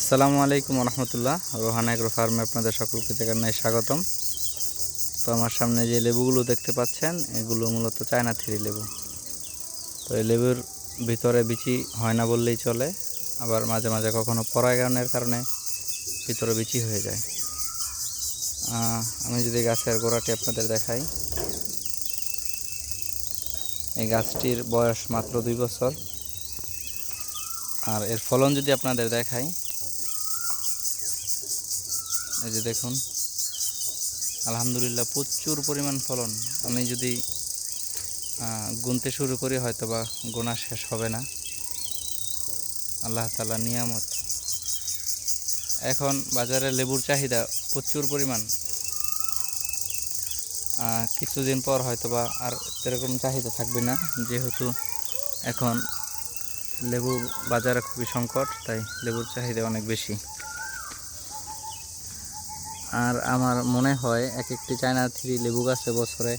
আসসালামু আলাইকুম রহমতুল্লাহ। রোহান এগ্রো ফার্মে আপনাদের সকলকে জানাই স্বাগতম। তো আমার সামনে যে লেবুগুলো দেখতে পাচ্ছেন এগুলো মূলত চায়না থ্রি লেবু। তো এই লেবুর ভিতরে বিচি হয় না বললেই চলে, আবার মাঝে মাঝে কখনো পরাগায়নের কারণে ভিতরে বিচি হয়ে যায়। আমি যদি গাছের গোড়াটি আপনাদের দেখাই, এই গাছটির বয়স মাত্র 2 বছর। আর এর ফলন যদি আপনাদের দেখাই, এই যে দেখুন, আলহামদুলিল্লাহ প্রচুর পরিমাণ ফলন। আমি যদি গুনতে শুরু করি হয়তো বা গোনা শেষ হবে না। আল্লাহ তাআলার নিয়ামত। এখন বাজারে লেবুর চাহিদা প্রচুর পরিমাণ। কিছুদিন পর হয়তো বা আর এরকম চাহিদা থাকবে না, যেহেতু এখন লেবু বাজারে খুবই সংকট, তাই লেবুর চাহিদা অনেক বেশি। আর আমার মনে হয় এক একটি চায়না থ্রি লেবু গাছে বছরে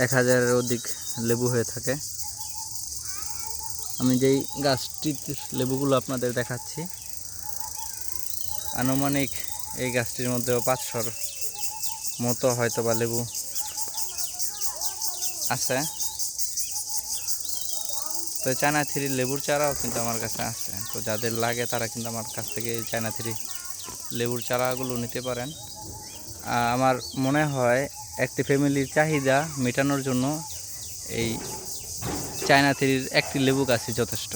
1000-এর অধিক লেবু হয়ে থাকে। আমি যেই গাছটির লেবুগুলো আপনাদের দেখাচ্ছি, আনুমানিক এই গাছটির মধ্যেও 500-র মতো হয়তো বা লেবু আছে। তো চায়না থ্রি লেবুর চারাও কিন্তু আমার কাছে আছে। তো যাদের লাগে তারা কিন্তু আমার কাছ থেকে এই চায়না থ্রি লেবুর চারাগুলো নিতে পারেন। আমার মনে হয় একটি ফ্যামিলির চাহিদা মেটানোর জন্য এই চায়না থ্রির একটি লেবু গাছই যথেষ্ট।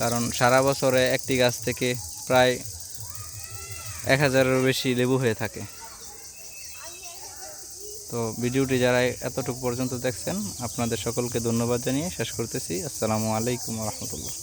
কারণ সারা বছরে একটি গাছ থেকে প্রায় 1000-এরও বেশি লেবু হয়ে থাকে। তো ভিডিওটি যারা এতটুকু পর্যন্ত দেখছেন, আপনাদের সকলকে ধন্যবাদ জানিয়ে শেষ করতেছি। আসসালামু আলাইকুম রহমতুল্লাহ।